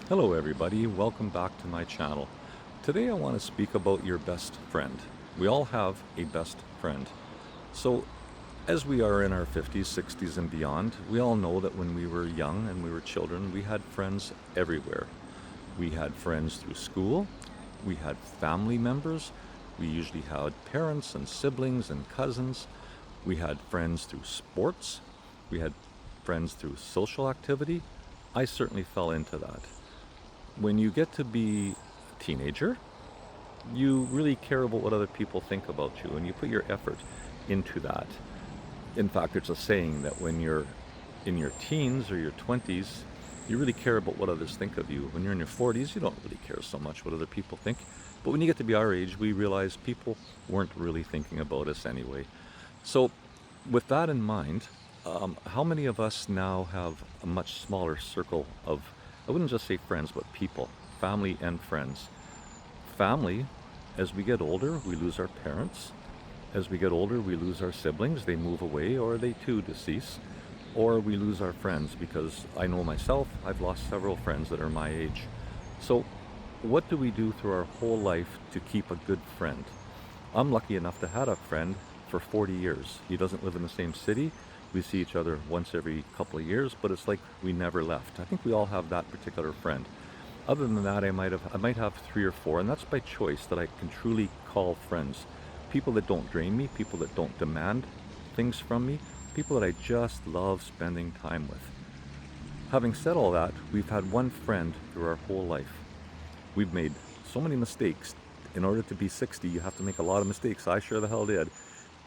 Hello everybody, welcome back to my channel. Today I want to speak about your best friend. We all have a best friend. So as we are in our 50s, 60s and beyond, we all know that when we were young and we were children, we had friends everywhere. We had friends through school, we had family members, we usually had parents and siblings and cousins, we had friends through sports, we had friends through social activity. I certainly fell into that. When you get to be a teenager, you really care about what other people think about you and you put your effort into that. In fact, there's a saying that when you're in your teens or your 20s, you really care about what others think of you. When you're in your 40s, you don't really care so much what other people think. But when you get to be our age, we realize people weren't really thinking about us anyway. So, with that in mind, how many of us now have a much smaller circle of, I wouldn't just say friends, but people, family and friends? Family, as we get older, we lose our parents. As we get older, we lose our siblings. They move away or they too decease. Or we lose our friends because I know myself, I've lost several friends that are my age. So, what do we do through our whole life to keep a good friend? I'm lucky enough to have a friend for 40 years. He doesn't live in the same city. We see each other once every couple of years, but it's like we never left. I think we all have that particular friend. Other than that, I might have three or four, and that's by choice, that I can truly call friends. People that don't drain me, people that don't demand things from me, people that I just love spending time with. Having said all that, we've had one friend through our whole life. We've made so many mistakes. In order to be 60, you have to make a lot of mistakes. I sure the hell did.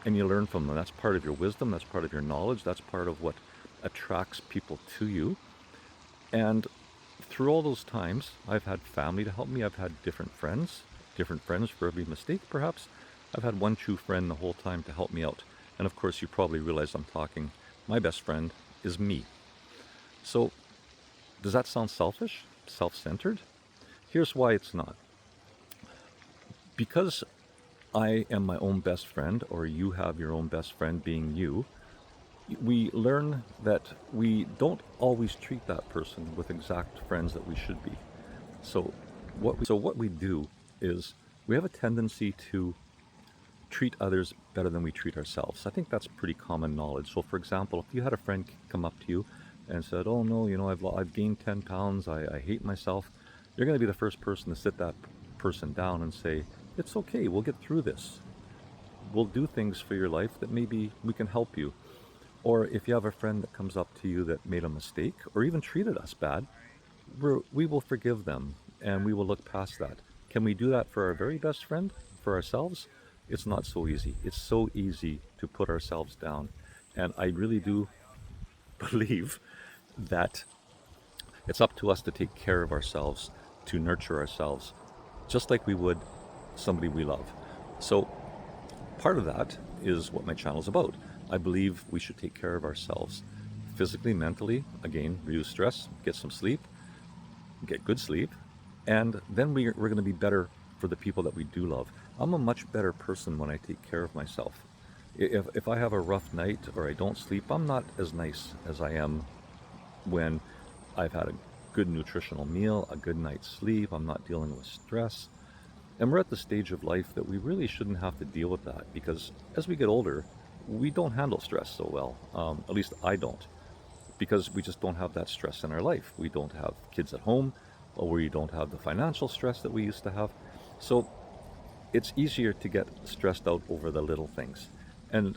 And you learn from them. That's part of your wisdom. That's part of your knowledge. That's part of what attracts people to you. And through all those times, I've had family to help me. I've had different friends for every mistake, perhaps. I've had one true friend the whole time to help me out. And of course, you probably realize I'm talking, my best friend is me. So, does that sound selfish? Self-centered? Here's why it's not. Because I am my own best friend, or you have your own best friend being you, we learn that we don't always treat that person with exact friends that we should be. So what we do is we have a tendency to treat others better than we treat ourselves. I think that's pretty common knowledge. So for example, if you had a friend come up to you and said, "Oh no, I've gained 10 pounds, I hate myself," you're going to be the first person to sit that person down and say, "It's okay, we'll get through this. We'll do things for your life that maybe we can help you." Or if you have a friend that comes up to you that made a mistake or even treated us bad, we will forgive them and we will look past that. Can we do that for our very best friend, for ourselves? It's not so easy. It's so easy to put ourselves down. And I really do believe that it's up to us to take care of ourselves, to nurture ourselves, just like we would somebody we love. So part of that is what my channel is about. I believe we should take care of ourselves physically, mentally, again, reduce stress, get some sleep, get good sleep, and then we're going to be better for the people that we do love. I'm a much better person when I take care of myself. If I have a rough night or I don't sleep, I'm not as nice as I am when I've had a good nutritional meal, a good night's sleep, I'm not dealing with stress. And we're at the stage of life that we really shouldn't have to deal with that, because as we get older, we don't handle stress so well. At least I don't, because we just don't have that stress in our life. We don't have kids at home, or we don't have the financial stress that we used to have. So it's easier to get stressed out over the little things. And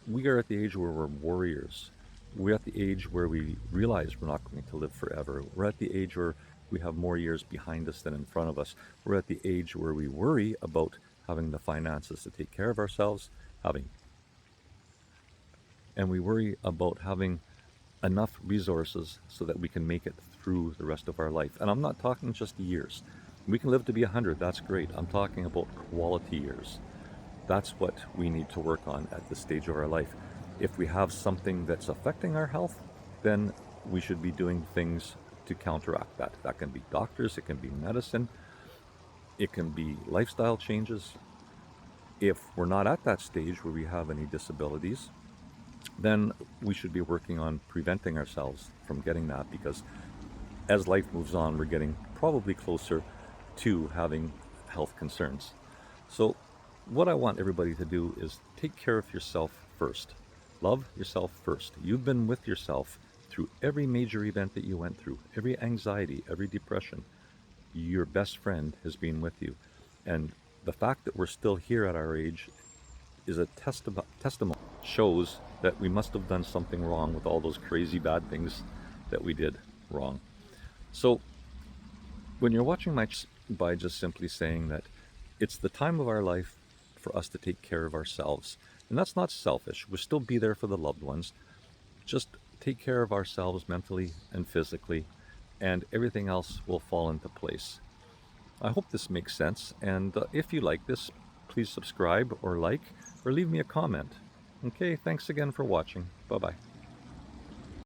we are at the age where we're warriors. We're at the age where we realize we're not going to live forever. We're at the age where we have more years behind us than in front of us. We're at the age where we worry about having the finances to take care of ourselves, and we worry about having enough resources so that we can make it through the rest of our life. And I'm not talking just years. We can live to be 100, that's great. I'm talking about quality years. That's what we need to work on at this stage of our life. If we have something that's affecting our health, then we should be doing things to counteract that. That can be doctors, it can be medicine, it can be lifestyle changes. If we're not at that stage where we have any disabilities, then we should be working on preventing ourselves from getting that, because as life moves on, we're getting probably closer to having health concerns. So, what I want everybody to do is take care of yourself first. Love yourself first. You've been with yourself through every major event that you went through, every anxiety, every depression. Your best friend has been with you. And the fact that we're still here at our age is a testimony, shows that we must have done something wrong with all those crazy bad things that we did wrong. So when you're watching by just simply saying that it's the time of our life for us to take care of ourselves, and that's not selfish. We'll still be there for the loved ones. Just take care of ourselves mentally and physically, and everything else will fall into place. I hope this makes sense, and if you like this, please subscribe or like or leave me a comment. Okay, thanks again for watching. Bye bye.